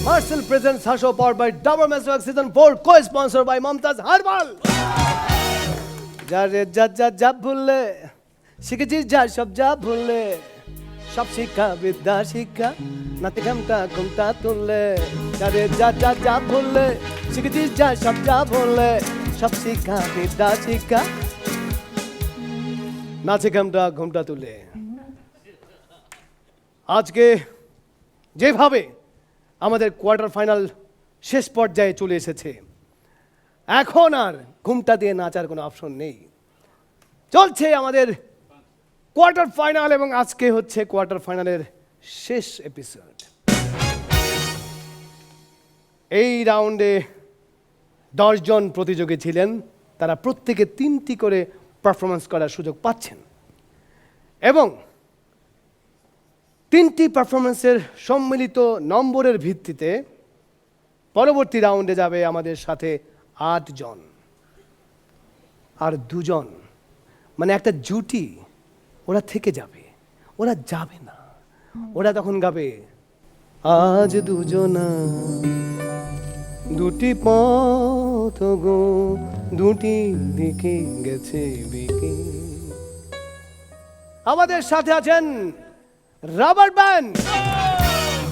Marcel presents Hasho powered by Dabur Meswak Season 4 co-sponsored by Mumtaz Herbal. যারে যা যা যা ভুললে শিখেছিস যা সব যা ভুললে সব শিক্ষা বিদ্যা শিক্ষা নাতে ঘামটা ঘুমটা তুললে যারে যা যা যা ভুললে শিখেছিস যা সব যা ভুললে সব শিক্ষা বিদ্যা শিক্ষা নাচে ঘামটা ঘুমটা তুলে আজকে যেভাবে আমাদের কোয়ার্টার ফাইনাল শেষ পর্যায়ে চলে এসেছে, এখন আর ঘুমটা দিয়ে নাচার কোনো অপশন নেই। চলছে আমাদের কোয়ার্টার ফাইনাল এবং আজকে হচ্ছে কোয়ার্টার ফাইনালের শেষ এপিসোড। এই রাউন্ডে 10 জন প্রতিযোগী ছিলেন, তারা প্রত্যেকে 3টি করে পারফরমেন্স করার সুযোগ পাচ্ছেন এবং 3টি পারফরমেন্সের সম্মিলিত নম্বরের ভিত্তিতে পরবর্তী রাউন্ডে যাবে আমাদের সাথে 8 জন আর 2 জন, মানে একটা জুটি ওরা থেকে যাবে, ওরা যাবে না। ওরা তখন গাবে আজ দুজনা দুটি পথ গো দুটি দিকে গেছে বিকে। আমাদের সাথে আছেন রাবার ব্যান্ড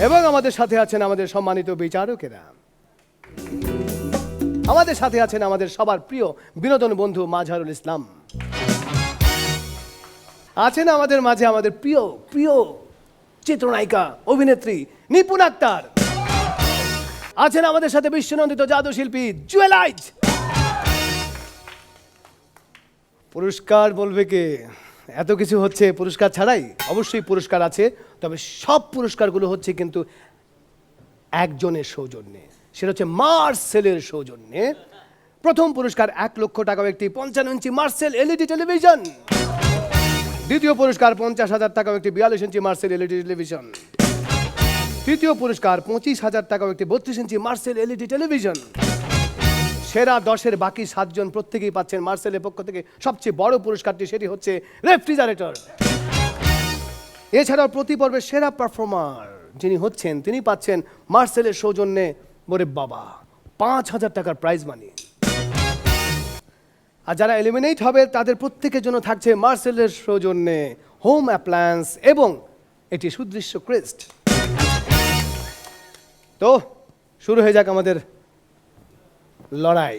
এবং আমাদের সাথে আছেন আমাদের সম্মানিত বিচারকেরা। আমাদের সাথে আছেন আমাদের সবার প্রিয় বিনোদন বন্ধু মাজহারুল ইসলাম। আছেন আমাদের মাঝে আমাদের প্রিয় প্রিয় চিত্রনায়িকা অভিনেত্রী নিপুণ আক্তার। আছেন আমাদের সাথে বিশ্বনন্দিত জাদু শিল্পী জুয়েলাইজ। পুরস্কার বলবে কে? এত কিছু হচ্ছে পুরস্কার ছাড়াই, অবশ্যই পুরস্কার আছে, তবে সব পুরস্কারগুলো হচ্ছে কিন্তু একজনের সৌজন্যে, সেটা হচ্ছে মার্সেলের সৌজন্যে। প্রথম পুরস্কার 1 লক্ষ টাকা একটি 55 ইঞ্চি মার্সেল এলইডি টেলিভিশন। দ্বিতীয় পুরস্কার 50,000 টাকা একটি 42 ইঞ্চি মার্সেল এলইডি টেলিভিশন। তৃতীয় পুরস্কার 25,000 টাকা একটি 32 ইঞ্চি মার্সেল এলইডি টেলিভিশন। সেরা 10-এর বাকি 7 জন প্রত্যেকেই পাচ্ছেন মার্সেলের পক্ষ থেকে সবচেয়ে বড় পুরস্কারটি, সেটি হচ্ছে রেফ্রিজারেটর। এছাড়াও প্রতি পর্বের সেরা পারফর্মার যিনি হচ্ছেন তিনি পাচ্ছেন মার্সেলের সৌজন্যে বরে বাবা 5,000 টাকার প্রাইজ মানি। আর যারা এলিমিনেট হবে তাদের প্রত্যেকের জন্য থাকছে মার্সেলের সৌজন্যে হোম অ্যাপ্লায়েন্স এবং একটি সুদৃশ্য ক্রেস্ট। তো শুরু হয়ে যাক আমাদের লড়াই।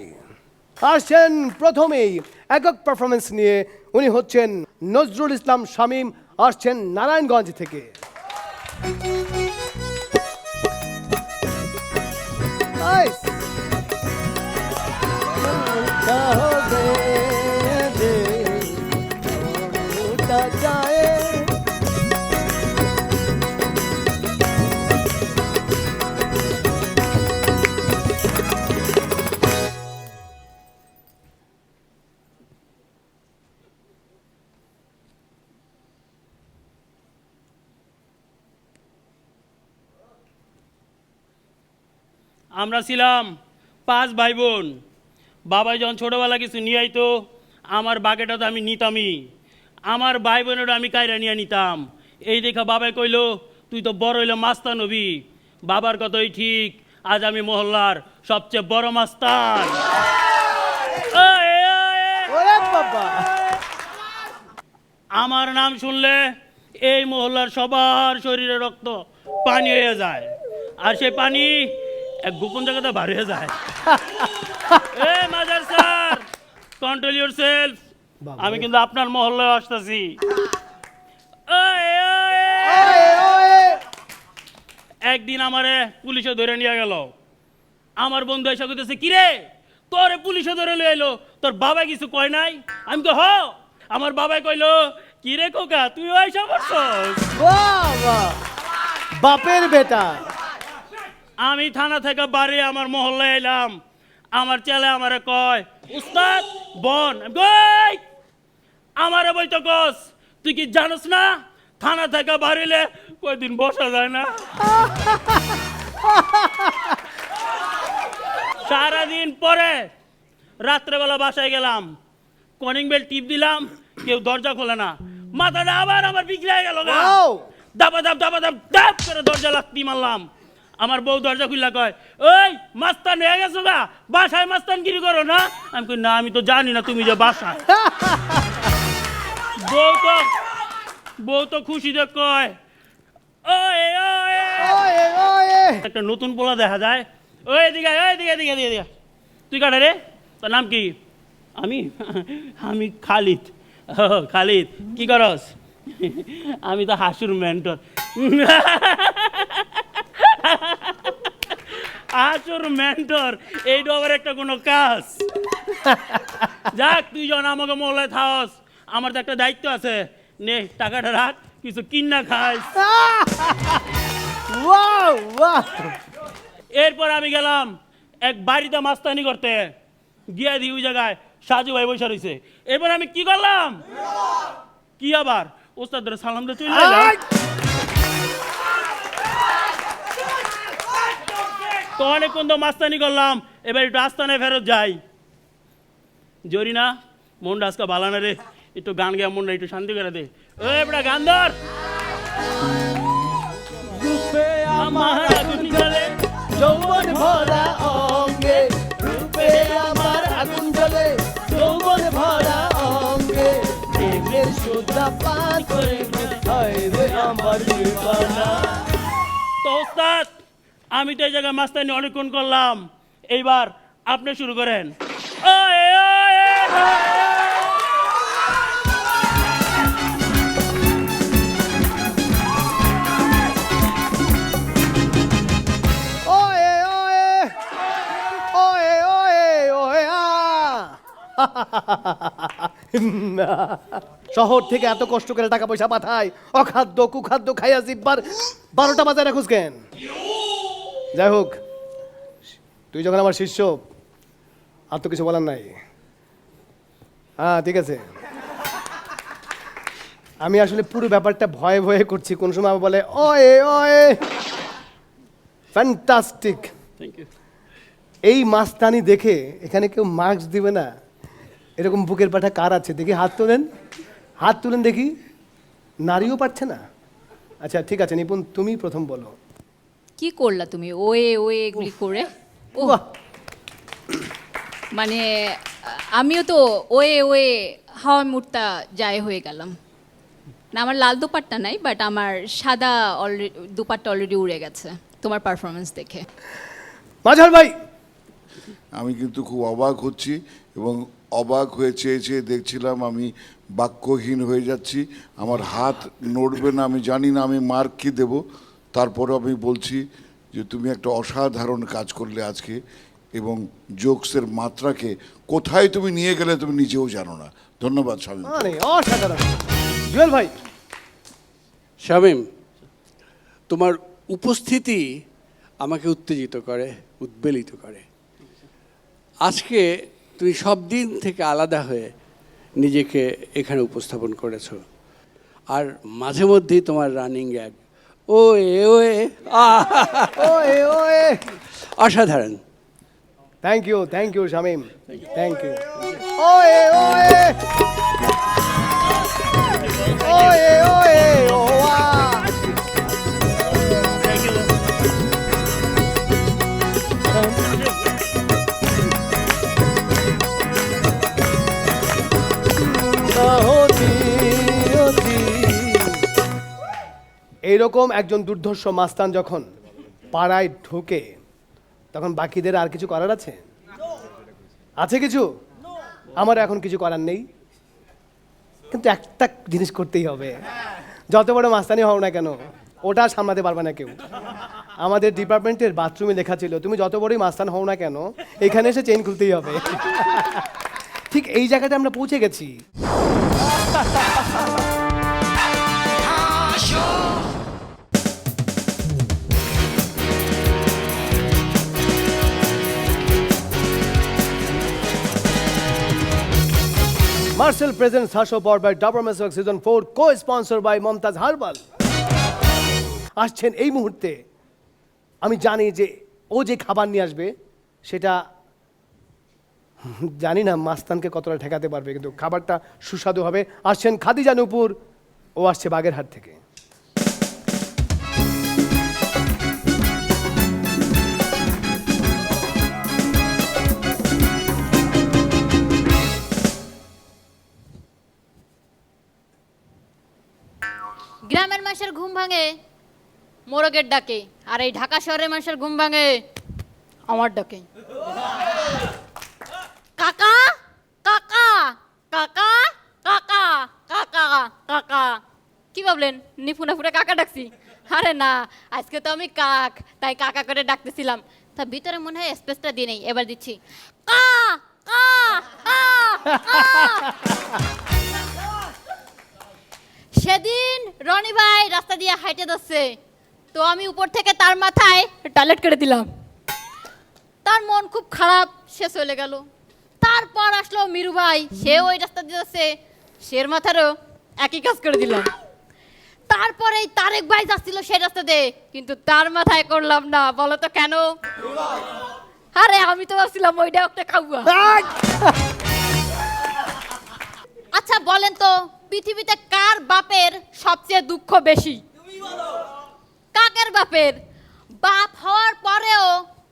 আসছেন প্রথমেই একক পারফরমেন্স নিয়ে, উনি হচ্ছেন নজরুল ইসলাম শামীম, আসছেন নারায়ণগঞ্জ থেকে। আমরা ছিলাম 5 ভাই বোন। বাবাই যখন ছোটোবেলা কিছু নিয়ে আইতো আমার বাগেটা তো আমি নিতামই, আমার ভাই বোনেরও আমি কায়রা নিয়ে নিতাম। এই দেখা বাবাই কইলো তুই তো বড় হইলে মাস্তান হবি। বাবার কথাই ঠিক, আজ আমি মহল্লার সবচেয়ে বড় মাস্তান। আমার নাম শুনলে এই মহল্লার সবার শরীরে রক্ত পানি হয়ে যায়, আর সেই পানি এক গোপন জায়গাতে ভার হয়ে যায়। মাজার স্যার, কন্ট্রোল ইয়োরসেলফ, আমি কিন্তু আপনার মহল্লায় আসতেছি। একদিন আমারে পুলিশে ধরে নিয়ে গেল। আমার বন্ধু এসে কইতেছে কিরে তোরে পুলিশে ধরে নিয়ে এলো, তোর বাবা কিছু কয় নাই? আমি তো আমার বাবাই কইলো কিরে কোকা তুই এসে পড়ছস? বাপের বেটা। আমি থানা থেকে বাড়ি আমার মহল্লায় এলাম, আমার ছেলে আমারে কয় উস্তাদ বন। আমি কই, আমারে বই তো কস, তুই কি জানোস না থানা থেকে বাড়িলে কয়দিন বসা যায় না। সারাদিন পরে রাত্রেবেলা বাসায় গেলাম, কলিং বেল টিপ দিলাম, কেউ দরজা খোলে না। মাথাটা আবার আমার বিগড়ে গেল গা। Wow! দাবা দাব দাবা দাব দাব করে দরজা লাত্তি মারলাম। আমার বউ দরজা খুললা কয়, ওই মাস্তান হয়ে গেছো গা, বাসায় মাস্তানগিরি করো না। আমি কই না, আমি তো জানি না তুমি যে বাসায়। বউ তো খুশিতে কয়, ওয়ে ওয়ে, ওয়ে ওয়ে। একটা নতুন পোলা দেখা যায়। ওই এদিকে আয়, ওই এদিকে এদিকে এদিকে এদিকে। তুই কাটা রে, তোর নাম কি? আমি আমি খালিদ। ও খালিদ, কি করস? আমি তো হাসুর মেন্টর। হাসুর মেন্টর, এইটা আবার একটা কোনো কাজ? যাক, তুই যখন আমাকে মহলায় থাকস, আমার তো একটা দায়িত্ব আছে। নে টাকাটা রাখ, কিছু কিনা খাস। Wow wow. এরপর আমি গেলাম এক বাড়িতে মাস্তানি করতে, গিয়া দিই ওই জায়গায় সাজু ভাই বসে রয়েছে। এরপর আমি কি করলাম, কি আবার ওস্তাদের সালাম দিয়ে চলে এলাম। তো অনেকক্ষণ তো মাস্তানি করলাম, এবার একটু আস্তানায় ফেরত যাই। জরি না, মনটা আজকে ভালো না রে, একটু গান গেয়ে মনটা একটু শান্তি করে দে। ওই এবার গান ধর। রূপে আমার আগুন জ্বলে, যৌবন ভরা অঙ্গে, রূপে আমার আগুন জ্বলে, যৌবন ভরা অঙ্গে, প্রেমের সুধা পান করে হায় রে আমার জীবনা। তো ওস্তাদ, আমি তো এই জায়গায় মাস্তানি অনেকক্ষণ করলাম, এইবার আপনি শুরু করেন। ওয়ে ওয়ে, ওয়ে ওয়ে ওয়ে ওয়ে ওয়ে আ। শহর থেকে এত কষ্ট করে টাকা পয়সা পাঠায়, অখাদ্য কুখাদ্য খাইয়া জিব্বার 12টা বাজায় রাখুস কেন? যাই হোক, তুই যখন আমার শিষ্য, আর তো কিছু বলার নাই। হ্যাঁ ঠিক আছে, আমি আসলে পুরো ব্যাপারটা ভয়ে ভয়ে করছি। কোন সময় আমার বলে ওয়ে ওয়ে, ফ্যান্টাস্টিক। Thank you. এই মাস্তানি দেখে এখানে কেউ মার্কস দিবে না? এরকম বুকের পাঠা কার আছে দেখি? হাত তোলেন, হাত তুলেন দেখি। নারীও পারছে না? আচ্ছা ঠিক আছে নিপুণ, তুমি প্রথম বলো। কি করলা তুমি ওয়ে ওয়ে এগুলি করে? ও বাহ, মানে আমিও তো ওয়ে ওয়ে হাওয়া মুড়তা যায় হয়ে গেলাম না। আমার লাল দুপাট্টা নাই, বাট আমার সাদা অলরেডি দুপাট্টা অলরেডি উড়ে গেছে তোমার পারফরমেন্স দেখে। মাঝার ভাই। আমি কিন্তু খুব অবাক হচ্ছি এবং অবাক হয়ে চেয়ে চেয়ে দেখছিলাম, আমি বাক্যহীন হয়ে যাচ্ছি, আমার হাত নড়বে না। আমি জানি না আমি মার্ক কি দেব, তারপরে আমি বলছি যে তুমি একটা অসাধারণ কাজ করলে আজকে, এবং জোকসের মাত্রাকে কোথায় তুমি নিয়ে গেলে তুমি নিজেও জানো না। ধন্যবাদ স্বামী। মানে অসাধারণ। জুয়েল ভাই। শামীম, তোমার উপস্থিতি আমাকে উত্তেজিত করে, উদ্বেলিত করে। আজকে তুমি সব দিন থেকে আলাদা হয়ে নিজেকে এখানে উপস্থাপন করেছো, আর মাঝে মধ্যেই তোমার রানিং গ্যাগ ওয়ে ওয়ে ওয়ে ওয়ে। অসাধারণ। Thank you Shamim, thank you. ওয়ে ওয়ে ওয়ে ওয়ে ওয়া। Thank you. এইরকম একজন দুর্ধর্ষ মাস্তান যখন পাড়ায় ঢোকে, তখন বাকিদের আর কিছু করার আছে? আছে কিছু? আমার এখন কিছু করার নেই, কিন্তু একটা জিনিস করতেই হবে। যত বড় মাস্তানি হও না কেন, ওটা সামলাতে পারবে না কেউ। আমাদের ডিপার্টমেন্টের বাথরুমে লেখা ছিল, তুমি যত বড়ই মাস্তান হও না কেন, এখানে এসে চেইন খুলতেই হবে। ঠিক এই জায়গাটা আমরা পৌঁছে গেছি। Marcel presents her show powered by Dabur Meswak Season 4, co-sponsored by Momtaz Herbal. আসছেন এই মুহূর্তে। আমি জানি যে ও যে খাবার নিয়ে আসবে সেটা জানি না মাস্তানকে কতটা ঠেকাতে পারবে, কিন্তু খাবারটা সুস্বাদু হবে। আসছেন খাদিজা নূপুর, ও আসছে বাগেরহাট থেকে। গ্রামের মানুষের ঘুম ভাঙে মোরগের ডাকে, আর এই ঢাকা শহরের মানুষের ঘুম ভাঙে আমার ডাকে। কাকা কাকা কাকা কাকা কাকা কাকা, কি ভাবলেন নিপুণা ফুটে কাকা ডাকছি? আরে না, আজকে তো আমি কাক, তাই কাকা করে ডাকতেছিলাম। তা ভিতরে মনে হয় স্পেসটা দিয়ে নেই, এবার দিচ্ছি কা কা কা কা। সেদিন রনি ভাই রাস্তা দিয়ে হাইটে যাচ্ছে, তো আমি উপর থেকে তার মাথায় টয়লেট করে দিলাম। তার মন খুব খারাপ, সে চলে গেল। তারপর আসলো মিরু ভাই, সে ওই রাস্তা দিয়ে যাচ্ছে, সের মাথারও একই কাজ করে দিলাম। তারপরে তারেক ভাই যাচ্ছিল সেই রাস্তা দিয়ে, কিন্তু তার মাথায় করলাম না। বলো তো কেন? আরে আমি তো ভাবছিলাম ওইটা একটা কাউয়া। আচ্ছা বলেন তো, পৃথিবীতে কার বাপের সবচেয়ে দুঃখ বেশি? কাকের বাপের। বাপ হওয়ার পরেও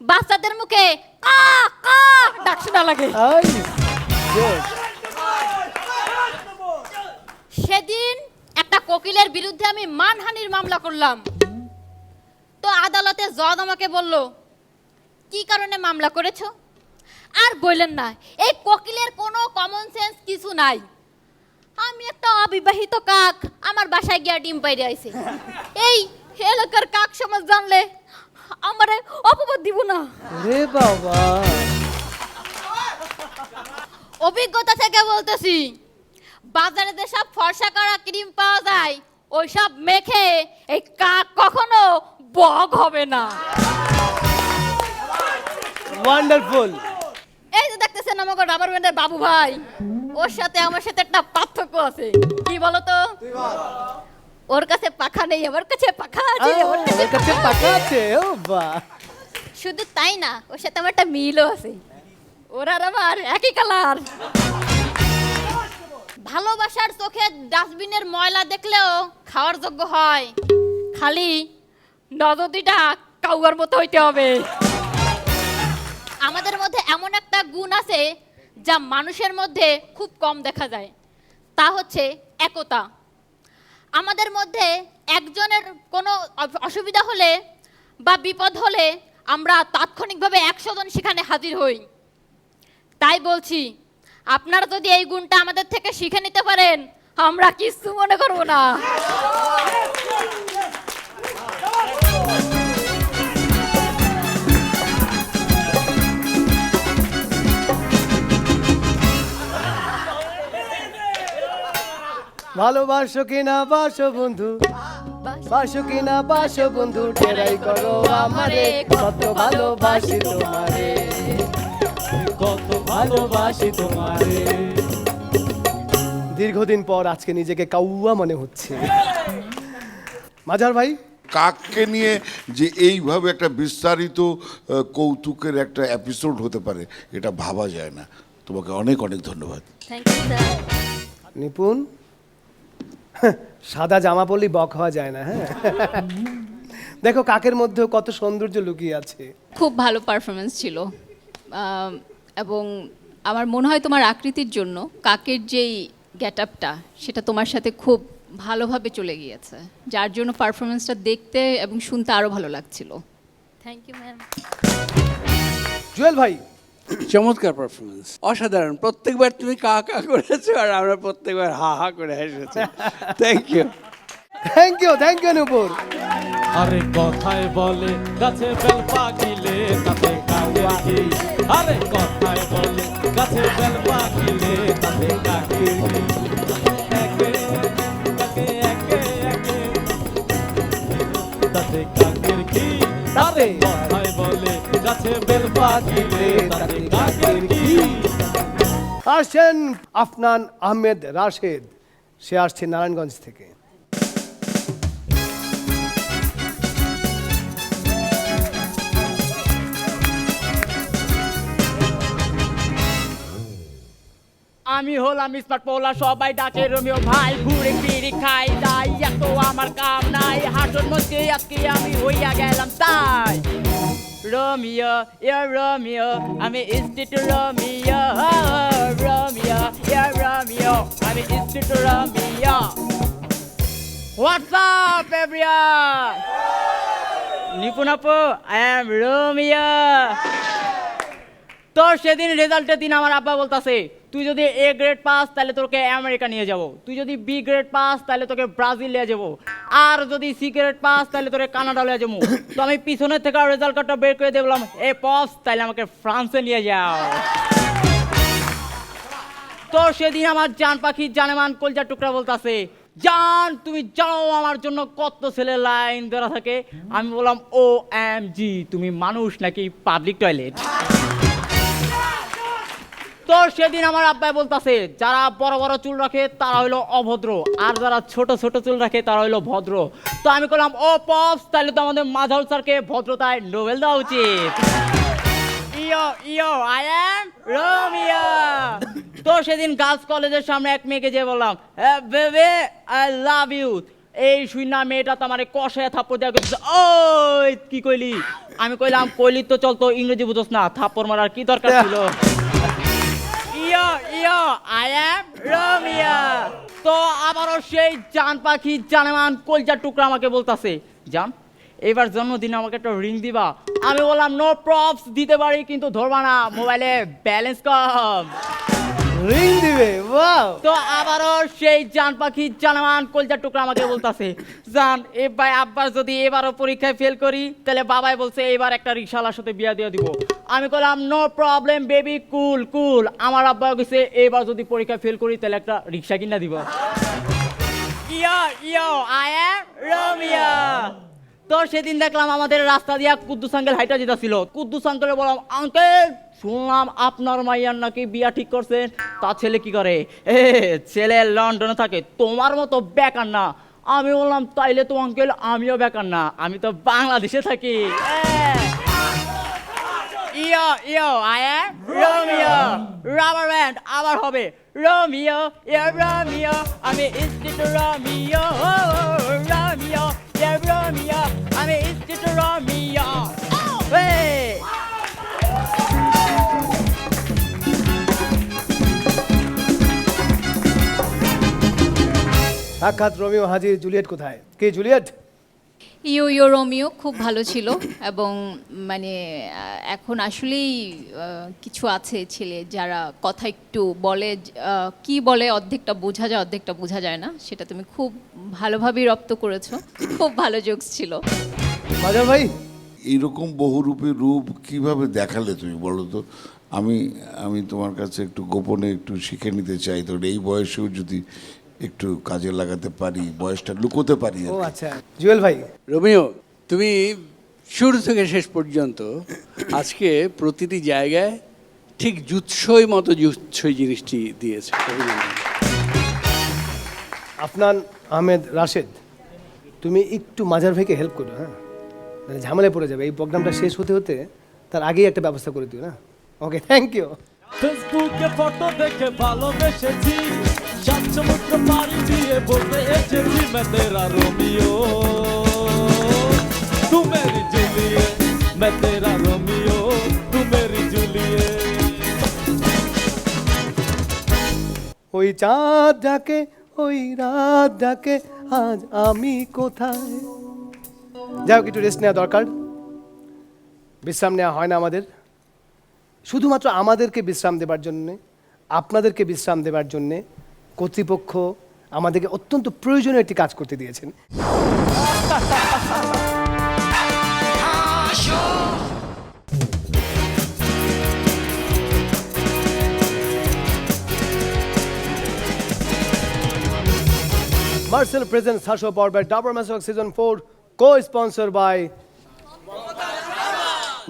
বাচ্চাদের মুখে কা কা ডাক শোনা লাগে। সেদিন একটা কোকিলের বিরুদ্ধে আমি মানহানির মামলা করলাম, তো আদালতে জজ আমাকে বলল, কি কারণে মামলা করেছো? আর বললেন না, এই কোকিলের কোনো কমন সেন্স কিছু নাই। আমি একটা অবিবাহিত কাক, আমার বাসায় গিয়া ডিম পাইরে আইছে। এই এলাকার কাক সমাজ জানলে আমারে অপবাদ দিব না? রে বাবা, অভিজ্ঞতা থেকে বলতেছি, বাজারে যেসব ফর্সা করা ক্রিম পাওয়া যায় ওইসব মেখে এই কাক কখনো বগ হবে না। ওয়ান্ডারফুল। এই যে দেখতেছেন আমাকে রাবার ব্যান্ডের বাবু ভাই, ওর সাথে আমার সাথে একটা পার্থক্য আছে। কি বলতো? ওর কাছে পাখা নেই, আমার কাছে পাখা আছে। ওর কাছে পাকা আছে। ও বাহ। শুধু তাই না, ওর সাথে আমার একটা মিলও আছে। ওর আর আমার একই কালার। ভালোবাসার চোখে ডাস্টবিনের ময়লা দেখলেও খাওয়ার যোগ্য হয়, খালি নজরদিটা কাউয়ার মতো হইতে হবে। আমাদের মধ্যে এমন একটা গুণ আছে যা মানুষের মধ্যে খুব কম দেখা যায়, তা হচ্ছে একতা। আমাদের মধ্যে একজনের কোনো অসুবিধা হলে বা বিপদ হলে আমরা তাৎক্ষণিকভাবে 100 জন সেখানে হাজির হই। তাই বলছি, আপনারা যদি এই গুণটা আমাদের থেকে শিখে নিতে পারেন, আমরা কিছু মনে করব না। ভালোবাসো কিনা বাসো বন্ধু, বাসো কিনা বাসো বন্ধু, টেরাই করো আমারে, কত ভালোবাসি তোমারে, কত ভালোবাসি তোমারে। দীর্ঘদিন পর আজকে নিজেকে কাউয়া মনে হচ্ছে। মাজার ভাই, কাককে নিয়ে যে এইভাবে একটা বিস্তারিত কৌতুকের একটা এপিসোড হতে পারে, এটা ভাবা যায় না। তোমাকে অনেক অনেক ধন্যবাদ। Thank you sir. নিপুণ, সাদা জামা পরলেই বক হওয়া যায় না। হ্যাঁ, দেখো কাকের মধ্যেও কত সৌন্দর্য লুকিয়ে আছে। খুব ভালো পারফরমেন্স ছিল, এবং আমার মনে হয় তোমার আকৃতির জন্য কাকের যেই গেট আপটা সেটা তোমার সাথে খুব ভালোভাবে চলে গিয়েছে, যার জন্য পারফরমেন্সটা দেখতে এবং শুনতে আরও ভালো লাগছিল। Thank you ma'am. জুয়েল ভাই, চমৎকার পারফরমেন্স, অসাধারণ। প্রত্যেকবার তুমি কা কা করেছো আর আমরা প্রত্যেকবার হা হা করে হেসেছি। Thank you. Thank you Nupur. আরে কথায় বলে গাছে বেল পাকিলে তাতে কাকের কি, আরে কথায় বলে গাছে বেল পাকিলে তাতে কাকের কি, একে একে একে একে তাতে কাকের কি, আরে কথায় বলে গাছে বেল পাকিলে তাতে কাকের কি। আসছেন আফনান আহমেদ রাশেদ, সে আসছে নারায়ণগঞ্জ থেকে। আমি হলাম স্মার্ট পোলা, সবাই ডাকে রোমিও ভাই, ঘুরে ফিরে খাই দাই, এত আমার কাম নাই, হাঁটুর মধ্যে আজকে আমি হইয়া গেলাম তাই। রোমিও রোমিও, আমি স্ট্রিট রোমিও, রোমিও রোমিও, আমি স্ট্রিট রোমিও। হোয়াটসঅ্যাপ এভরিওয়ান, নিপুণ আপু, আই এম রোমিও। তোর সেদিন রেজাল্টের দিন আমার আব্বা বলতাছে, তুই যদি এ গ্রেড পাস তাহলে তোকে আমেরিকা নিয়ে যাব, তুই যদি বি গ্রেড পাস তাহলে তোকে ব্রাজিল নিয়ে যাব, আর যদি সি গ্রেড পাস তাহলে তোকে কানাডা নিয়ে যাবো। তো আমি পিছনের থেকে রেজাল্ট কার্ডটা বের করে দেখলাম এ পাস, তাহলে আমাকে ফ্রান্সে নিয়ে যাও। তো সেদিন আমার জান পাখি জানেমান কলজার টুকরা বলতাছে, জান তুমি জানো আমার জন্য কত ছেলে লাইন ধরা থাকে। আমি বললাম OMG, তুমি মানুষ নাকি পাবলিক টয়লেট? তো সেদিন আমার আব্বাই বলতাছে, যারা বড় বড় চুল রাখে তারা হইলো অভদ্র, আর যারা ছোট ছোট চুল রাখে তারা হইলো ভদ্র। তো আমি বললাম, ও পপস, তাহলে তো আমাদের মাঝাউল স্যারকে ভদ্রতায় নোবেল দেওয়া উচিত। ইয়ো ইয়ো, আই এম রোমিও। তো সেদিন গার্লস কলেজের সামনে এক মেয়েকে যে বললাম, বেবে আই লাভ ইউ। এই শুইনা মেয়েটা তো আমার কষায় থাপ্পড় দেওয়া করছে। ওই কি কইলি? আমি কইলাম, কইলি তো চলতো, ইংরেজি বুঝোস না, থাপ্পড় মারার কি দরকার ছিল? ইয়ো ইয়ো, আই এম রোমিও। তো আবারও সেই জান পাখি জানেমান কলজার টুকরা আমাকে বলতাছে, জান এবার জন্মদিনে আমাকে একটা রিং দিবা? আমি বললাম, নো প্রপস, দিতে পারি কিন্তু ধরবা না, মোবাইলে ব্যালেন্স কম। রিং দিবে? ওয়াও! তো আবারও সেই জান পাখি জানেমান কলজার টুকরা আমাকে বলতাছে, জান এ ভাই আব্বার যদি এবারও পরীক্ষায় ফেল করি তাহলে বাবাই বলছে এবার একটা রিক্সাওয়ালার সাথে বিয়া দিয়ে দিব। আমি বললাম, নো প্রবলেম বেবি, কুল কুল। আমার আব্বা কইছে এবার যদি পরীক্ষায় ফেল করি তাহলে একটা রিক্সা কিনা দিব। ইয়ো ইয়ো, আই এম রোমিও। তো সেদিন দেখলাম আমাদের রাস্তা দিয়া কুদ্দুস আঙ্কেল হাইটা যেতেছিল। কুদ্দুস আঙ্কেলে বললাম, আঙ্কেল শুনলাম আপনার মাইয়ার নাকি বিয়া ঠিক করছেন, তা ছেলে কি করে? ছেলে লন্ডনে থাকে, তোমার মতো বেকার না। আমি বললাম, তাইলে তো আঙ্কেল আমিও বেকার না, আমি তো বাংলাদেশে থাকি। Yo yo, I am Romeo. Rubber band আবার হবে, রোমিও রোমিও, আমি স্ট্রিট রোমিও, রোমিও রোমিও, আমি স্ট্রিট রোমিও। সাক্ষাৎ রোমিও হাজির, জুলিয়েট কোথায়? কে জুলিয়েট? ইয়ো ইয়ো রোমিও খুব ভালো ছিল, এবং মানে এখন আসলেই কিছু আছে ছেলে যারা কথা একটু বলে, কি বলে অর্ধেকটা বোঝা যায় অর্ধেকটা বোঝা যায় না, সেটা তুমি খুব ভালোভাবেই রপ্ত করেছো, খুব ভালো জোকস ছিল। বাজার ভাই, এইরকম বহুরূপী রূপ কিভাবে দেখালে তুমি বলো তো? আমি তোমার কাছে একটু গোপনে একটু শিখে নিতে চাই, তো এই বয়সেও যদি একটু কাজে লাগাতে পারি, বয়সটা লুকোতে পারি। ও আচ্ছা, জুয়েল ভাই। রোমিও, তুমি শুরু থেকে শেষ পর্যন্ত আজকে প্রতিটি জায়গায় ঠিক জুৎসই মতো জুৎসই জিনিসটি দিয়েছে। আফনান আহমেদ রাশেদ, তুমি একটু মাজার ভাইকে হেল্প করো, হ্যাঁ, মানে ঝামেলায় পড়ে যাবে। এই প্রোগ্রামটা শেষ হতে হতে তার আগেই একটা ব্যবস্থা করে দিও না। ওকে, থ্যাংক ইউ। ফেসবুকে ফটো দেখে ভালোবেসেছি, সাতসমুদ্র পাড়ি দিয়ে বলতে এসেছি, मैं तेरा रोमियो तू मेरी जूलियट, मैं तेरा रोमियो तू मेरी जूलियट। ওই চাঁদ ডাকে, ওই রাত ডাকে, আজ আমি কোথায়। যাই হোক, একটু রেস্ট নেওয়া দরকার, বিশ্রাম নেওয়া হয় না আমাদের। শুধুমাত্র আমাদেরকে বিশ্রাম দেবার জন্যে, আপনাদেরকে বিশ্রাম দেবার জন্যে কর্তৃপক্ষ আমাদেরকে অত্যন্ত প্রয়োজনীয় একটি কাজ করতে দিয়েছেন। Marcel presents Hasho powered by Dabur Masok Season 4, co-sponsored by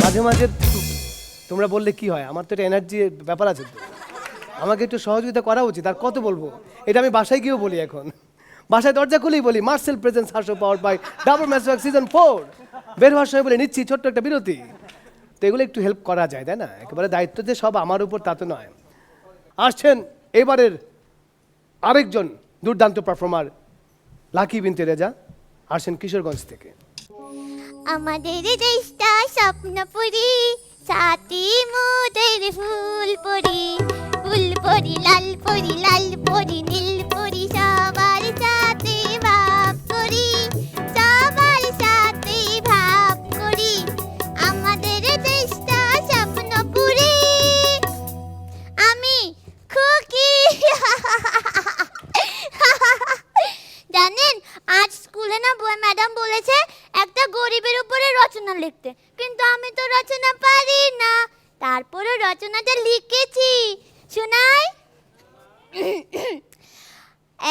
মাঝে মাঝে তোমরা বললে কি হয়, আমার তো একটা এনার্জি ব্যাপার আছে তো। আমাকে একটু সহযোগিতা করা উচিত, আর কত বলবো? এটা আমি বাসায় গিয়েও বলি এখন, বাসায় দরজা খুলেই বলি মার্সেল প্রেজেন্স হাসো পাওয়ার বাই ডাবল ম্যাচওয়ার্ক সিজন 4। বের হওয়ার সময় বলে নিচ্ছি ছোট্ট একটা বিরতি। তো এগুলো একটু হেল্প করা যায়, তাই না? একেবারে দায়িত্ব যে সব আমার উপর তা তো নয়। আসছেন এবারের আরেকজন দুর্দান্ত পারফর্মার, লাকি বিনতে রেজা, আসছেন কিশোরগঞ্জ থেকে। আমাদের দেশটা স্বপ্নপুরী, সাথী মোদের ফুল পরি, ফুল পরি লাল পরি, লাল পরি নীল পরি, সবার সাথে ভাব করি, সবার সাথে ভাব করি। আমাদের দেশটা স্বপ্নপুরী। আমি খুকি। জানেন, আজ স্কুলে না বই ম্যাডাম বলেছে একটা গরিবের উপরে রচনা লিখতে, কিন্তু আমি তো রচনা পারি না। তারপরে রচনাটা লিখেছি, শোনাই।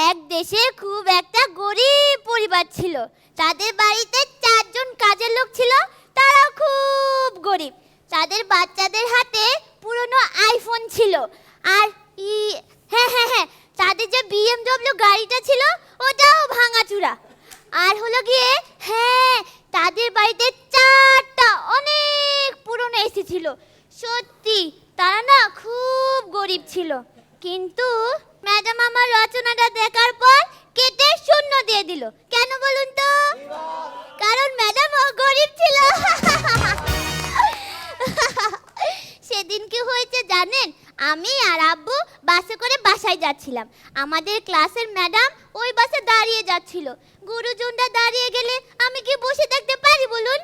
এক দেশে খুব একটা গরিব পরিবার ছিল। তাদের বাড়িতে 4 জন কাজের লোক ছিল, তারা খুব গরিব। তাদের বাচ্চাদের হাতে পুরনো আইফোন ছিল, আর হ্যাঁ, তাদের যে BMW গাড়িটা ছিল ওটাও ভাঙাচুরা। আর হলো গিয়ে তাদের বাড়িতে 4টা অনেক পুরনো এসি ছিল। সত্যি তারা না খুব গরিব ছিল। কিন্তু ম্যাডাম আমার রচনাটা দেখার পর কেটে 0 দিয়ে দিল। কেন বলুন তো? কারণ ম্যাডাম গরিব ছিল। সেদিন কি হয়েছে জানেন? আমি আর আব্বু বাসে করে বাসায় যাচ্ছিলাম। আমাদের ক্লাসের ম্যাডাম ওই বাসে দাঁড়িয়ে যাচ্ছিল। গুরুজনরা দাঁড়িয়ে গেলে আমি কি বসে থাকতে পারি বলুন?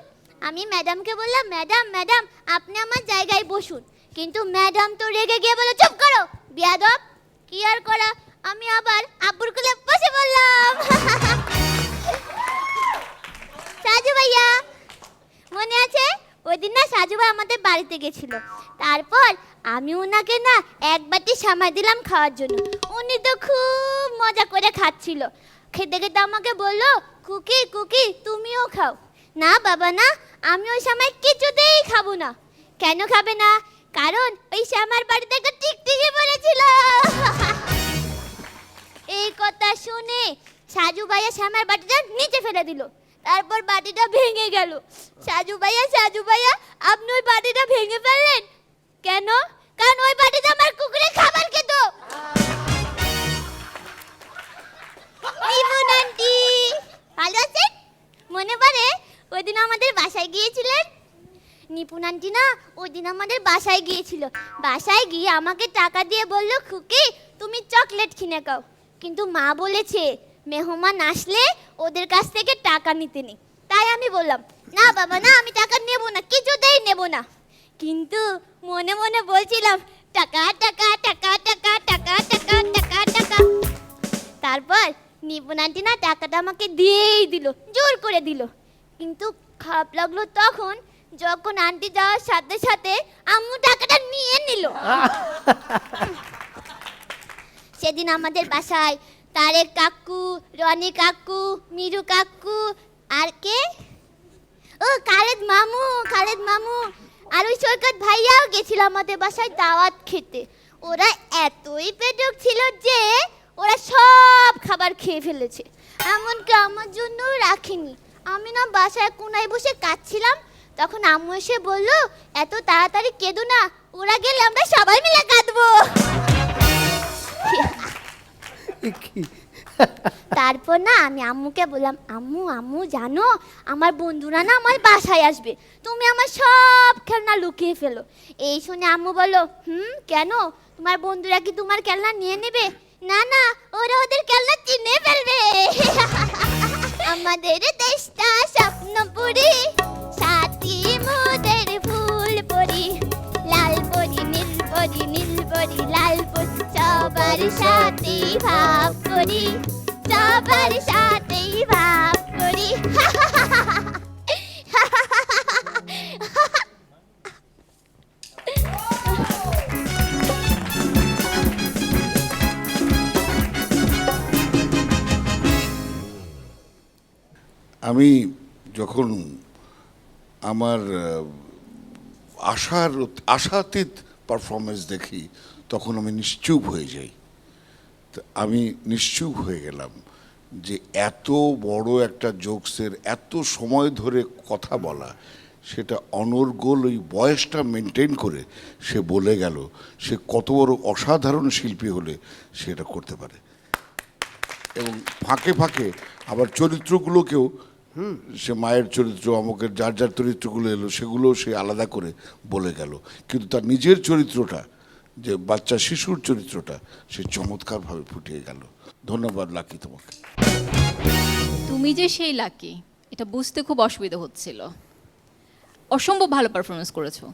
আমি ম্যাডামকে বললাম, ম্যাডাম ম্যাডাম আপনি আমার জায়গায় বসুন। কিন্তু ম্যাডাম তো রেগে গিয়ে বলে, চুপ করো বেয়াদব। কি আর করা, আমি আবার আব্বুর কোলে বসে বললাম। সাজু ভাইয়া মনে আছে? ওই দিন না সাজু ভাই আমাদের বাড়িতে গেছিল। তারপর আমি ওনাকে না 1 বাটি সামাই দিলাম খাওয়ার জন্য। উনি তো খুব মজা করে খাচ্ছিল। খেতে খেতে আমাকে বললো, কুকি কুকি তুমিও খাও। না বাবা না, আমি ওই সময় কিছুতেই খাবো না। কেন খাবে না? কারণ ওই শ্যামার বাড়িতে একটা টিকটিকি পড়েছিল। এই কথা শুনে সাজু ভাইয়া শ্যামার বাটিটা নিচে ফেলে দিল। তারপর বাটিটা ভেঙে গেল। সাজু ভাইয়া আপনি ওই বাটিটা ভেঙে ফেললেন কেন? কারণ ওই বাটিতে আমার কুকুরের খাবার খেত। নিপুন আন্টি ভালো আছেন? মনে পড়ে ওই দিন আমাদের বাসায় গিয়েছিলেন? নিপুন আন্টি না ওই দিন আমাদের বাসায় গিয়েছিল। বাসায় গিয়ে আমাকে টাকা দিয়ে বলল, খুকি তুমি চকলেট কিনে খাও। কিন্তু মা বলেছে মেহমান আসলে ওদের কাছ থেকে টাকা নিতে নেই। তাই আমি বললাম, না বাবা না, আমি টাকা নেব না, কিছুতেই নেব না। কিন্তু মনে মনে বলছিলাম, টাকা টাকা টাকা টাকা টাকা টাকা টাকা টাকা। তারপর নিপুন আন্টি না টাকাটা আমাকে দিয়েই দিল, জোর করে দিল। কিন্তু খারাপ লাগলো তখন যখন আন্টি যাওয়ার সাথে সাথে আম্মু টাকাটা নিয়ে নিল। সেদিন আমাদের বাসায় তারেক কাকু, রনি কাকু, মিরু কাকু, আর কে, ও খালেদ মামু আর ওই সৈকত ভাইয়াও গেছিল আমাদের বাসায় দাওয়াত খেতে। ওরা এতই পেটুক ছিল যে ওরা সব খাবার খেয়ে ফেলেছে, এমনকি আমার জন্য রাখেনি। আমি না বাসায় কোনায় বসে কাঁদছিলাম, তখন আম্মু এসে বলল, এত তাড়াতাড়ি কেঁদো না, ওরা গেলে আমরা সবাই মিলে কাঁদবো। তারপর না আমি আম্মুকে বললাম, আম্মু জানো আমার বন্ধুরা না আমার বাসায় আসবে, তুমি আমার সব খেলনা লুকিয়ে ফেলো। এই শুনে আম্মু বলল, কেন, তোমার বন্ধুরা কি তোমার খেলনা নিয়ে নেবে? না না, ওরা ওদের খেলনা চিনে ফেলবে। আমাদের দেশটা স্বপ্নপুরী, সাথী মোদের ফুল পরি, লাল পরি নীল পরি, নীল পরি লাল পরি, সবার সাথে ভাব করি, সবার সাথে ভাব করি। আমি যখন আমার আশাতীত পারফরমেন্স দেখি, তখন আমি নিশ্চুপ হয়ে যাই। তো আমি নিশ্চুপ হয়ে গেলাম যে এত বড় একটা জোকসের এত সময় ধরে কথা বলা, সেটা অনর্গল ওই বয়সটা মেনটেন করে সে বলে গেল, সে কত বড় অসাধারণ শিল্পী হলে সেটা করতে পারে। এবং ফাঁকে ফাঁকে আবার চরিত্রগুলোকেও, সে মায়ের চরিত্র, অমুকের যার যার চরিত্রগুলো এলো সেগুলো সে আলাদা করে বলে গেল, কিন্তু তার নিজের চরিত্রটা, যে বাচ্চা শিশুর চরিত্রটা, সে চমৎকারভাবে ফুটিয়ে গেল। ধন্যবাদ লাকি তোমাকে। তুমি যে সেই লাকি, এটা বুঝতে খুব অসুবিধা হচ্ছিল। অসম্ভব ভালো পারফরমেন্স করেছো।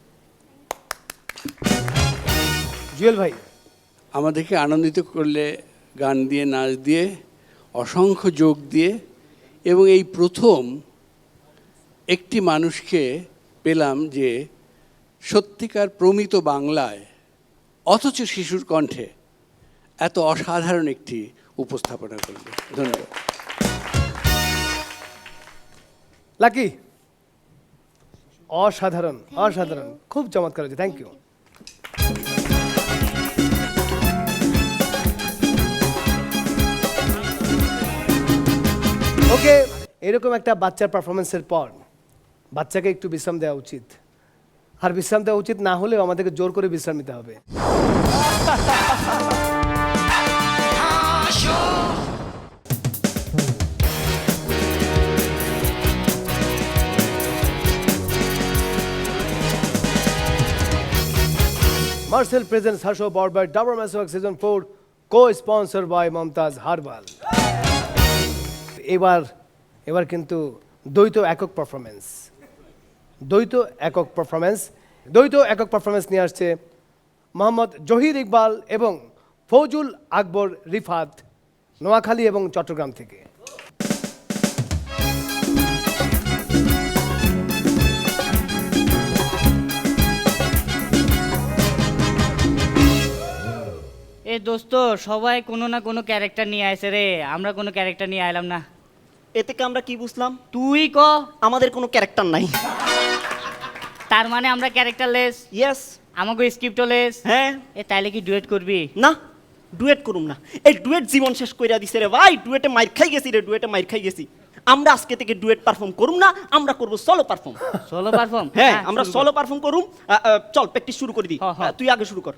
জুয়েল ভাই, আমাদেরকে আনন্দিত করলে গান দিয়ে, নাচ দিয়ে, অসংখ্য যোগ দিয়ে, এবং এই প্রথম একটি মানুষকে পেলাম যে সত্যিকার প্রমিত বাংলায় অথচ শিশুর কণ্ঠে এত অসাধারণ একটি উপস্থাপনা করবে। ধন্যবাদ। লাকি, অসাধারণ অসাধারণ, খুব চমৎকার হয়েছে, থ্যাংক ইউ। ওকে, এরকম একটা বাচ্চার পারফরমেন্সের পর বাচ্চাকে একটু বিশ্রাম দেওয়া উচিত, আর বিশ্রাম দেওয়া উচিত না হলেও আমাদেরকে জোর করে বিশ্রাম নিতে হবে। Marcel presents Harsho powered by Dabur Meswak Season 4, co-sponsored by Mumtaz Harbal. এবার কিন্তু দ্বৈত একক পারফরমেন্স নিয়ে আসছে মোহাম্মদ জহির ইকবাল এবং ফৌজুল আকবর রিফাত, নোয়াখালী এবং চট্টগ্রাম থেকে। এ দোস্ত, সবাই কোনো না কোনো ক্যারেক্টার নিয়ে আসে রে, আমরা কোনো ক্যারেক্টার নিয়ে আইলাম না। এ থেকে আমরা কি বুঝলাম? তুই ক। আমাদের কোনো ক্যারেক্টার নাই। তার মানে আমরা ক্যারেক্টারলেস? ইয়েস। আমাকে স্ক্রিপ্টলেস? হ্যাঁ। এ তাইলে কি ডুয়েট করবি? না, ডুয়েট করুম না। এই ডুয়েট জীবন শেষ কইরা দিছে রে ভাই। ডুয়েটে মাইর খাই গেছি রে, ডুয়েটে মাইর খাই গেছি। আমরা আজকে থেকে ডুয়েট পারফর্ম করুম না, আমরা করব সোলো পারফর্ম। Solo perform? হ্যাঁ, আমরা সোলো পারফর্ম করুম। চল প্র্যাকটিস শুরু করে দিই। তুই আগে শুরু কর।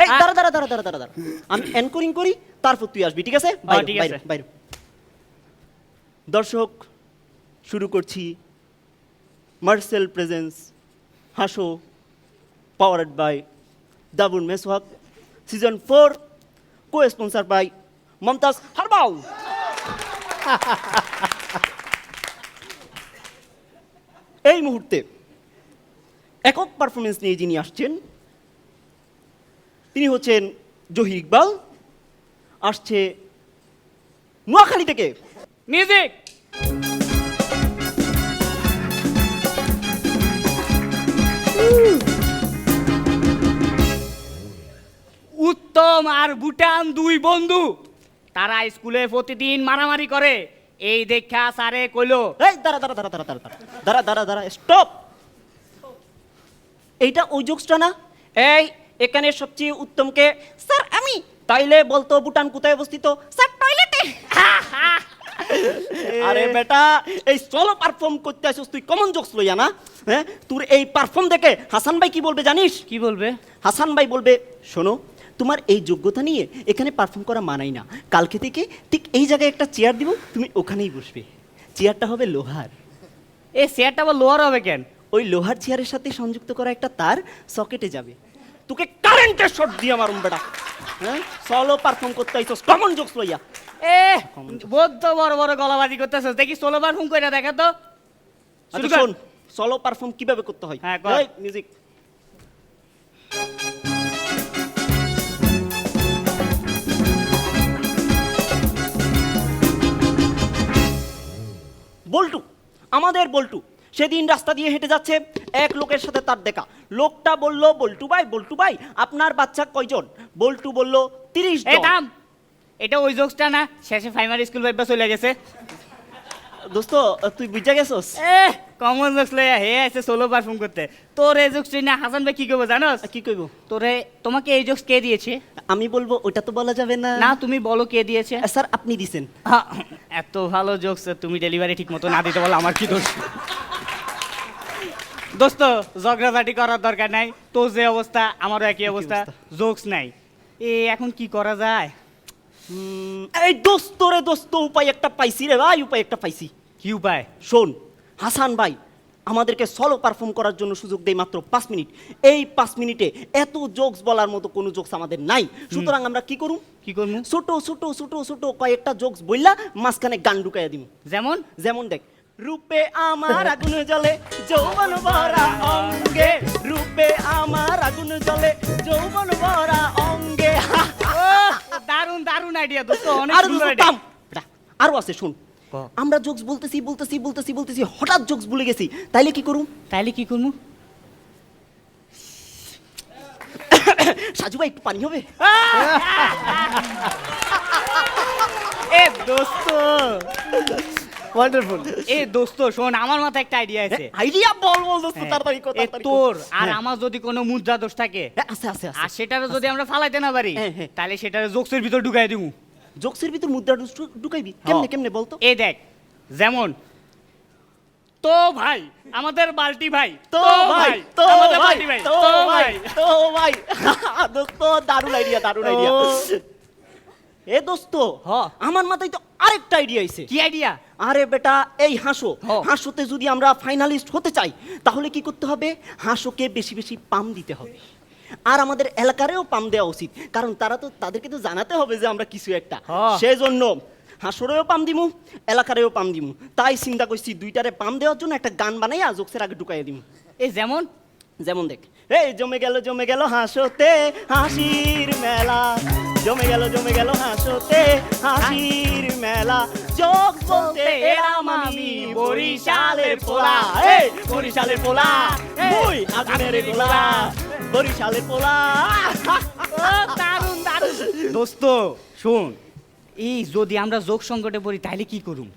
এই দাঁড়া, আমি এনকোরিং করি, তারপর তুই আসবি, ঠিক আছে? ঠিক আছে। বাইরে। দর্শক, শুরু করছি মার্সেল প্রেজেন্স হাসো পাওয়ার্ড বাই দাবুর মেসওয়াক season 4, co-sponsored by Mumtaz herbal. এই মুহূর্তে একক পারফরমেন্স নিয়ে যিনি আসছেন তিনি হচ্ছেন জহির ইকবাল, আসছে নোয়াখালী থেকে। মিউজিক। উত্তম আর ভুটান দুই বন্ধু, তারা স্কুলে প্রতিদিন মারামারি করে। এই দেখা স্যারে কইলো, এই দাঁড়া, স্টপ। এইটা ওই জোকসটা না? এই এখানে সবচেয়ে উত্তমকে স্যার আমি, তাইলে বলতো ভুটান কোথায় অবস্থিত? স্যার টয়লেটে। আরে বেটা, এই সোলো পারফর্ম করতে আসিস তুই কমন জোকস লইয়া না? হ্যাঁ, তোর এই পারফর্ম দেখে হাসান ভাই কি বলবে জানিস? কি বলবে? হাসান ভাই বলবে, শোনো তোমার এই যোগ্যতা নিয়ে এখানে পারফর্ম করা মানাই না, কালকে থেকে ঠিক এই জায়গায় একটা চেয়ার দিব, তুমি ওখানেই বসবে। চেয়ারটা হবে লোহার। এই চেয়ারটা আবার লোহার হবে কেন? ওই লোহার চেয়ারের সাথে সংযুক্ত করা একটা তার সকেটে যাবে, তোকে কারেন্টের শট দিয়ে মারুম বেটা। হ্যাঁ, সোলো পারফর্ম করতে আইছস কমন জোকস লইয়া। এ বদ্ধ বড় বড় গলাবাজি করতেছস, দেখি সোলো পারফর্ম কইরা দেখা তো। শুরু কর। শোন, সোলো পারফর্ম কিভাবে করতে হয়। হ্যাঁ, কর। এই মিউজিক। বল্টু, আমাদের বল্টু সেদিন রাস্তা দিয়ে হেঁটে যাচ্ছে, এক লোকের সাথে তার দেখা। লোকটা বলল, বল্টু ভাই আপনার বাচ্চা কয়জন? বল্টু বলল 30 এই জন। থাম, এটা ওই জোকসটা না শেষে প্রাইমারি স্কুল ভাইবা চলে গেছে? দোস্ত তুই বুঝা গেছস? এ কমন জোকস লইয়া হে আছে সোলো পারফর্ম করতে। তোর এই জোকস না হাসান ভাই কি করবো জানোস? কি কইব? তোরে তোমাকে এই জোকস কে দিয়েছে? আমি বলবো ওটা তো বলা যাবে না। না তুমি বলো কে দিয়েছে। স্যার আপনি দিছেন। এত ভালো জোকস তুমি ডেলিভারি ঠিক মতো না দিতে বলো আমার কি দোষ? দোস্ত ঝগড়াঝাটি করার দরকার নাই, তোর যে অবস্থা আমারও একই অবস্থা, জোকস নাই। এখন কি করা যায়? এই দোস্ত রে দোস্ত, উপায় একটা পাইছি রে ভাই, উপায় একটা পাইছি। কি উপায়? শোন, হাসান ভাই আমাদেরকে সলো পারফর্ম করার জন্য সুযোগ দেয় মাত্র 5 মিনিট। এই 5 মিনিটে এত জোকস বলার মতো কোনো জোকস আমাদের নাই। সুতরাং আমরা কি করুম? কি করবো? ছোট ছোট ছোট ছোট কয়েকটা জোকস বললা মাঝখানে গান ঢুকাইয়া দিমু। যেমন যেমন দেখ, রূপে আমার আগুন জ্বলে যৌবন ভরা অঙ্গে, রূপে আমার আগুন জ্বলে যৌবন ভরা অঙ্গে। দারুন দারুন আইডিয়া দোস্ত, অনেক আর সুন্দর idea। আরো আছে, শুন। আমরা জোকস বলতেছি বলতেছি বলতেছি বলতেছি হঠাৎ জোকস ভুলে গেছি, তাইলে কি করুম? তাইলে কি করবো? সাজু ভাই একটু পানি হবে? এ দোস্ত, ওয়ান্ডারফুল। এ দোস্ত শোন, আমার মাথায় একটা আইডিয়া আছে। আইডিয়া বল বল দোস্ত, তাড়াতাড়ি কর, এ তাড়াতাড়ি কর। তোর আর হ্যাঁ। আমার যদি কোনো মুদ্রা দোষ থাকে আছে আছে আর আছে। সেটারও যদি আমরা ফালাইতে না পারি, হ্যাঁ, হ্যাঁ। তাহলে সেটার জোকসের ভিতর ঢুকাই দিব। জোকসের ভিতর মুদ্রা ঢুকাইবি কেমনে কেমনে বলতো? এই দেখ, যেমন তো ভাই আমাদের বালতি ভাই, তো ভাই, তো আমাদের ভাই, বালতি ভাই, তো ভাই, তো ভাই। দোস্ত দারুণ আইডিয়া, দারুণ আইডিয়া। এ দোস্ত, আমার মাথায় তো আরেকটা আইডিয়া আইছে। কি আইডিয়া? আরে বেটা, এই হাঁসো, হ। হাঁসোতে যদি আমরা ফাইনালিস্ট হতে চাই তাহলে কি করতে হবে? হাঁসোকে বেশি বেশি পাম দিতে হবে। আর আমাদের এলাকারেও পাম দেওয়া উচিত, কারণ তাদেরকে তো জানাতে হবে যে আমরা কিছু একটা। সেজন্য হাঁসরেও পাম দিমু, এলাকারেও পাম দিমু। তাই চিন্তা করছি দুইটারে পাম দেওয়ার জন্য একটা গান বানাইয়া জোকসের আগে ঢুকাইয়া দিমু। এই যেমন যেমন দেখ, এই জমে গেল হাঁসোতে হাসির মেলা, জমে গেল হাঁসোতে হাসির মেলা, যোগ বলতে এলাম আমি বরিশালের পোলা, এই বরিশালের পোলা, ওই আগুনের গোলা, বরিশালের পোলা। দারুন দারুন দোস্ত শোন, এই যদি আমরা যোগ সংকটে পড়ি তাহলে কি করুম?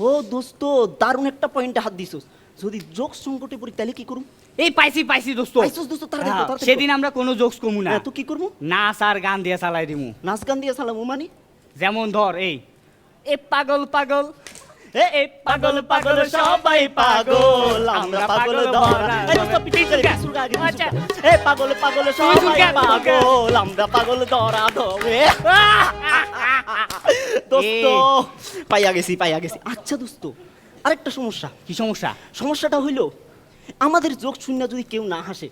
ও দোস্ত, দারুণ একটা পয়েন্টে হাত দিছস। যদি যোগ সংকটে পড়ি তাহলে কি করুম? এই পাইছি দোস্ত। পাইছস দোস্ত, তাড়াতাড়ি কর, তাড়াতাড়ি কর। সেদিন আমরা কোনো জোকস কমু না, তো কি করবো? নাচ আর গান দিয়ে চালাই দিমু। নাচ গান দিয়ে সালাম মানে? যেমন ধর, এই এ পাগল পাগল, এ পাগল পাগল সবাই পাগল, আমরা পাগল ধরা। এই দোস্ত, পিটিং করে সুরগা আগে দিস। আচ্ছা। এ পাগল পাগল সবাই পাগল, আমরা পাগল ধরা ধরে। দোস্ত পাইয়া গেছি। আচ্ছা দোস্ত, আরেকটা সমস্যা। কি সমস্যা? সমস্যাটা হইলো আমাদের জোক শুনে যদি কেউ না হাসে,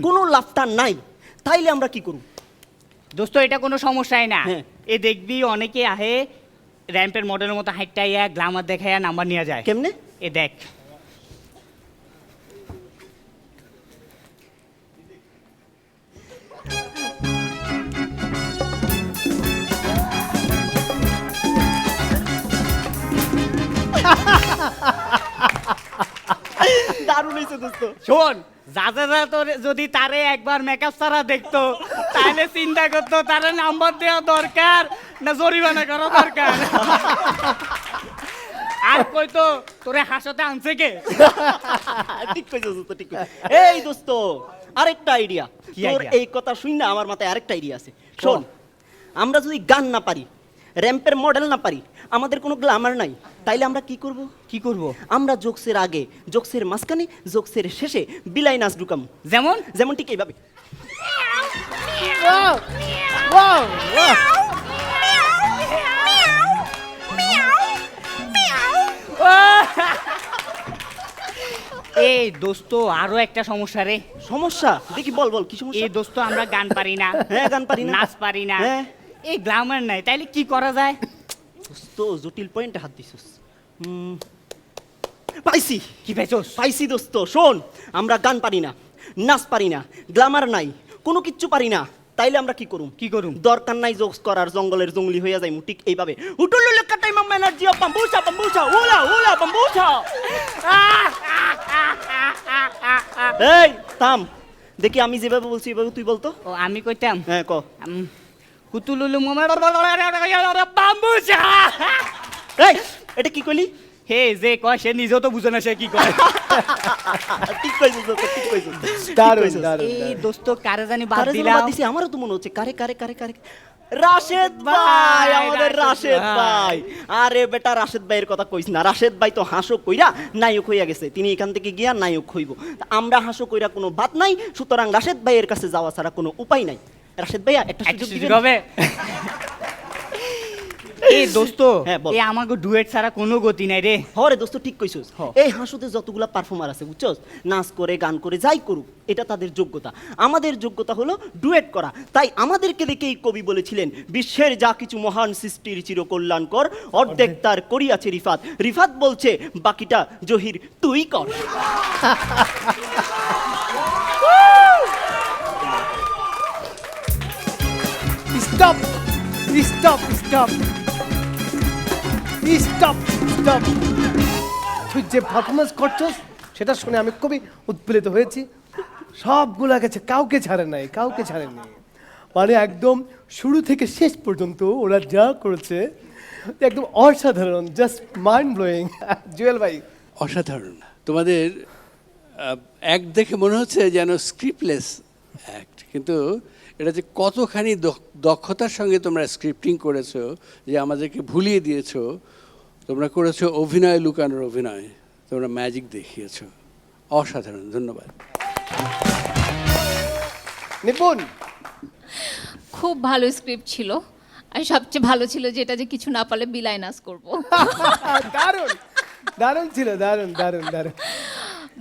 কোনো লাফটা নাই, তাইলে আমরা কি করব? দোস্ত এটা কোনো সমস্যাই না। হ্যাঁ। এ দেখবি অনেকে আহে র্যাম্পের মডেলের মতো হাইটটাইয়া গ্লামার দেখাইয়া নাম্বার নিয়ে যায়। কেমনে? এ দেখ, দারুণ হয়েছে দোস্ত। শোন, যারা তোর যদি তারে একবার মেকআপ ছাড়া দেখতো তাহলে চিন্তা করতো তারে নাম্বার দেওয়া দরকার না জরিমানা করা দরকার। আর কইতো তোরে হাসতে আনছে কে? ঠিক কইছিস দোস্ত, ঠিক কইছিস। এই দোস্ত, আরেকটা আইডিয়া। কি তোর idea? এই কথা শুন না, আমার মাথায় আরেকটা আইডিয়া আছে। শোন, আমরা যদি গান না পারি, র্যাম্পের মডেল না পারি, আমাদের কোনো গ্ল্যামার নাই, তাইলে আমরা কি করব? কি করব? আমরা জোকসের আগে, জোকসের মাঝখানে, জোকসের শেষে বিলাই নাচ ঢুকাম। যেমন যেমন ঠিক এইভাবে। এই দোস্ত আরো একটা সমস্যা রে। সমস্যা দেখি, বল বল কি সমস্যা? এই দোস্ত আমরা গান পারি না, হ্যাঁ গান পারি না, নাচ পারি না, হ্যাঁ। এই গ্ল্যামার নাই, তাইলে কি করা যায়? দোস্ত জটিল পয়েন্টে হাত দিছিস। পাইছি। কি পাইছস? পাইছি দোস্ত, শোন, আমরা গান পারি না, নাচ পারি না, গ্ল্যামার নাই, কোনো কিচ্ছু পারি না, তাইলে আমরা কি করুম? কি করুম? দরকার নাই জোকস করার, জঙ্গলের জঙ্গলি হইয়া যাই ঠিক এইভাবে। উটুলুলু কাটাই মাম এনার্জি অফ বাম্বুচা বাম্বুচা উলা উলা বাম্বুচা। এই থাম, দেখি আমি যেভাবে বলছি এভাবে তুই বলতো। ও আমি কইতাম, হ্যাঁ ক। কুতুলুলু বাম্বুচা। এই এটা কি কইলি? হে যে কয় সে নিজেও তো বুঝে না সে কি কয়। ঠিক কইছিস দোস্ত, ঠিক কইছিস। দারুণ দারুণ এই দারুণ। দোস্ত কারে জানি বাদ কারে যেন দিলাম। বাদ দিছি, আমারও তো মনে হচ্ছে কারে কারে কারে কারে রাশেদ ভাই, আমাদের রাশেদ ভাই। আরে বেটা রাশেদ ভাইয়ের কথা কইস না, রাশেদ ভাই তো হাসো কইরা নায়ক হইয়া গেছে, তিনি এখান থেকে গিয়া নায়ক হইব। তা আমরা হাসো কইরা কোনো বাদ নাই, সুতরাং রাশেদ ভাইয়ের কাছে যাওয়া ছাড়া কোনো উপায় নাই। রাশেদ ভাইয়া একটা সুযোগ দিবেন? হবে এই দোস্ত, হ্যাঁ, বল। এই আমাকে ডুয়েট ছাড়া কোনো গতি নাই রে। হরে দোস্ত ঠিক কইছস। এই হাসুতে যতগুলা পারফর্মার আছে বুঝছস, নাচ করে গান করে যাই করুক, এটা তাদের যোগ্যতা। আমাদের যোগ্যতা হলো ডুয়েট করা। তাই আমাদেরকে দেখে এই কবি বলেছিলেন, বিশ্বের যা কিছু মহান সৃষ্টির চিরকল্যাণকর, অর্ধেক তার করিয়াছে রিফাত। রিফাত বলছে বাকিটা জহির তুই কর। Stop stop stop stop stop. তুই যে পারফরমেন্স করছস সেটা শুনে আমি খুবই উৎপীড়িত হয়েছি। সবগুলা গেছে, কাউকে ছাড়ে নাই, কাউকে ছাড়েনি। মানে একদম শুরু থেকে শেষ পর্যন্ত ওরা যা করেছে একদম অসাধারণ, জাস্ট মাইন্ড ব্লোয়িং। জুয়েল ভাই, অসাধারণ। তোমাদের অ্যাক্ট দেখে মনে হচ্ছে যেন স্ক্রিপ্টলেস অ্যাক্ট, কিন্তু এটা যে কতখানি দক্ষতার সঙ্গে তোমরা স্ক্রিপ্টিং করেছো, যে আমাদেরকে ভুলিয়ে দিয়েছো। তোমরা করেছো অভিনয় লুকানোর অভিনয়, তোমরা ম্যাজিক দেখিয়েছো। অসাধারণ, ধন্যবাদ। নিপুণ। খুব ভালো স্ক্রিপ্ট ছিল, আর সবচেয়ে ভালো ছিল যেটা যে কিছু না পারলে বিলাই নাচ করবো। দারুণ দারুণ ছিল, দারুণ দারুণ দারুণ।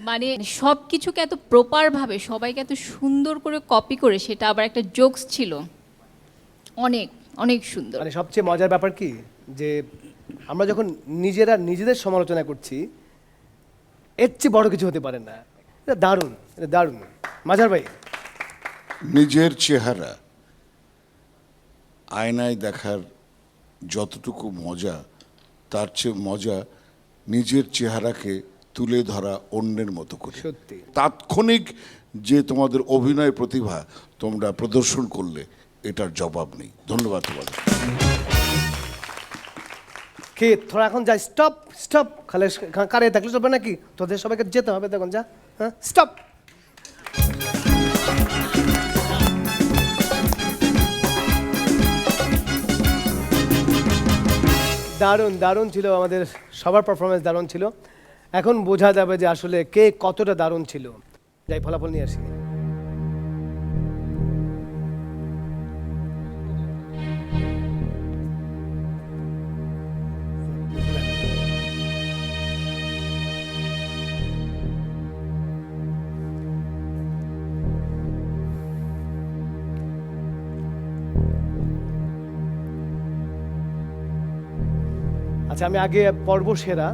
মানে সব কিছুকে এত প্রপারভাবে সবাইকে এত সুন্দর করে কপি করে, সেটা আবার একটা জোকস ছিল, অনেক অনেক সুন্দর। মানে সবচেয়ে মজার ব্যাপার কি, যে আমরা যখন নিজেদের সমালোচনা করছি, এর চেয়ে বড় কিছু হতে পারে না। এটা দারুণ, এটা দারুণ। মাঝার ভাই, নিজের চেহারা আয়নায় দেখার যতটুকু মজা, তার চেয়ে মজা নিজের চেহারাকে তুলে ধরা অন্যের মতো করে। সত্যি তাৎক্ষণিক যে তোমাদের অভিনয় প্রতিভা তোমরা প্রদর্শন করলে, এটার জবাব নেই। ধন্যবাদ তোমাদের। কে তোরা এখন যা, স্টপ স্টপ। খালে কারে থাকলে চলবে নাকি? তোদের সবাইকে যেতে হবে তখন, যা। হ্যাঁ, স্টপ। দারুণ দারুণ ছিল, আমাদের সবার পারফরমেন্স দারুণ ছিল। এখন বোঝা যাবে যে আসলে কে কতটা দারুণ ছিল। যাই ফলাফল নিয়ে আসি। আচ্ছা, আমি আগে পর্বসেরা,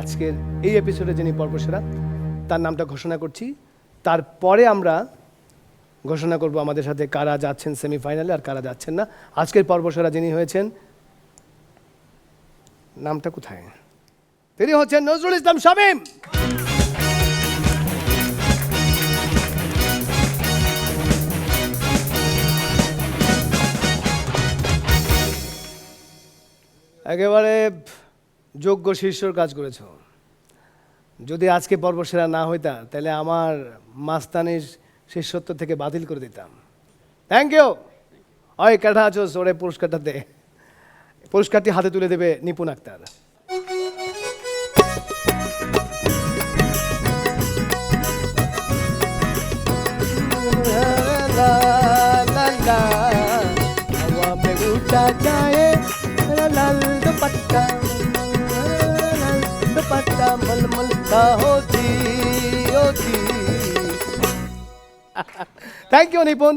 আজকের এই এপিসোডে যিনি পর্বসেরা তার নামটা ঘোষণা করছি। তারপরে আমরা ঘোষণা করব আমাদের সাথে কারা যাচ্ছেন সেমিফাইনালে আর কারা যাচ্ছেন না। আজকের পর্বসেরা যিনি হয়েছেন, নামটা কোথায়, তিনি হচ্ছেন নজরুল ইসলাম শামীম। একেবারে যোগ্য শীর্ষর কাজ করেছ। যদি আজকে পর্বসেরা না হইতা তাহলে আমার মাস্তানির শিষ্যত্ব থেকে বাতিল করে দিতাম। Thank you. ওই কাঠা আছো, ওরে পুরস্কারটা দে। পুরস্কারটি হাতে তুলে দেবে নিপুণ আক্তার। लाल दुपट्टा लाल दुपट्टा मलमल का होती होती। Thank you Nipun,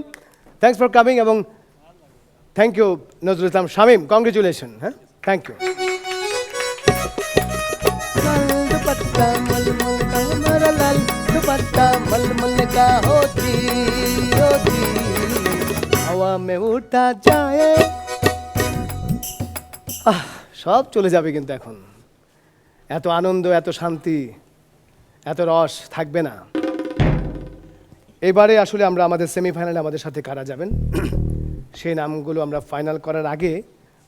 thanks for coming, এবং thank you Nazrul Islam Shamim. Congratulation. হ্যাঁ, থ্যাংক ইউ। লাল দুপट्टा मलमल का, मेरा लाल दुपट्टा मलमल का होती होती, हवा में उठा जाए। সব চলে যাবে কিন্তু এখন। এত আনন্দ, এত শান্তি, এত রস থাকবে না। এবারে আসলে আমরা আমাদের সেমিফাইনালে আমাদের সাথে কারা যাবেন সেই নামগুলো আমরা ফাইনাল করার আগে,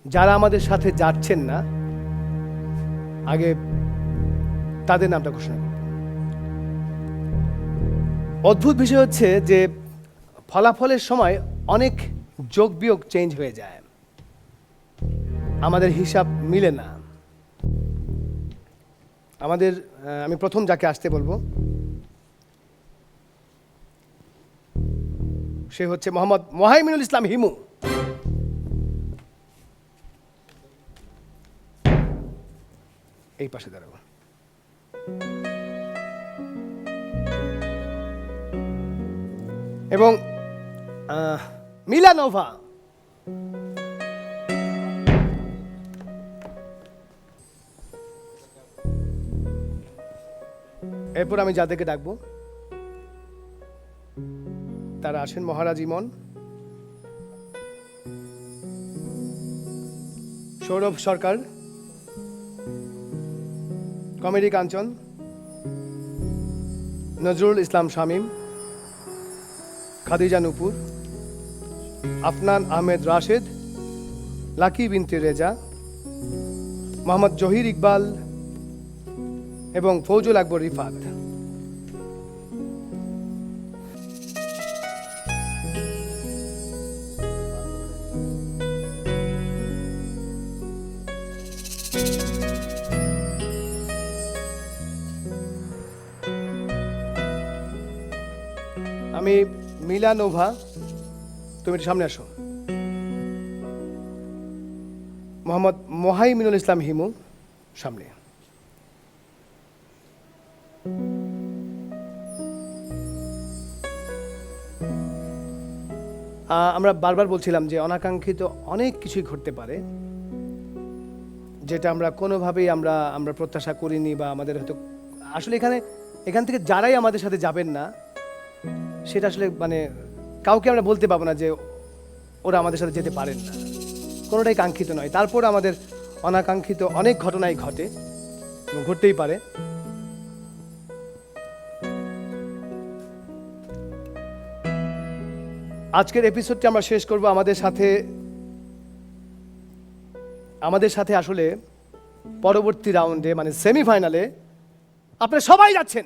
যারা আমাদের সাথে যাচ্ছেন না, আগে তাদের নামটা ঘোষণা করব। অদ্ভুত বিষয় হচ্ছে যে ফলাফলের সময় অনেক যোগ বিয়োগ চেঞ্জ হয়ে যায়, আমাদের হিসাব মিলে না। আমাদের আমি প্রথম যাকে আসতে বলবো সে হচ্ছে মোহাম্মদ মোহাইমিনুল ইসলাম হিমু। এই পাশে দাঁড়াবো। এবং মিলানোভা। এরপর আমি যাদেরকে ডাকবো তারা আসেন মহারাজ ইমন, সৌরভ সরকার, কমেডি কাঞ্চন, নজরুল ইসলাম শামীম, খাদিজা নুপুর, আফনান আহমেদ রাশেদ, লাকি বিনতে রেজা, মোহাম্মদ জহির ইকবাল এবং ফৌজুল আকবর রিফাত। আমি মিলানোভা, তুমি একটু সামনে আসো। মোহাম্মদ মোহাইমিনুল ইসলাম হিমু সামনে। আমরা বারবার বলছিলাম যে অনাকাঙ্ক্ষিত অনেক কিছুই ঘটতে পারে, যেটা আমরা কোনোভাবেই আমরা প্রত্যাশা করিনি বা আমাদের হয়তো আসলে এখান থেকে যারাই আমাদের সাথে যাবেন না, সেটা আসলে মানে কাউকে আমরা বলতে পারবো না যে ওরা আমাদের সাথে যেতে পারেন না, কোনোটাই কাঙ্ক্ষিত নয়। তারপর আমাদের অনাকাঙ্ক্ষিত অনেক ঘটনাই ঘটে এবং ঘটতেই পারে। আজকের এপিসোডটি আমরা শেষ করব আমাদের সাথে আসলে পরবর্তী রাউন্ডে মানে সেমিফাইনালে আপনারা সবাই যাচ্ছেন।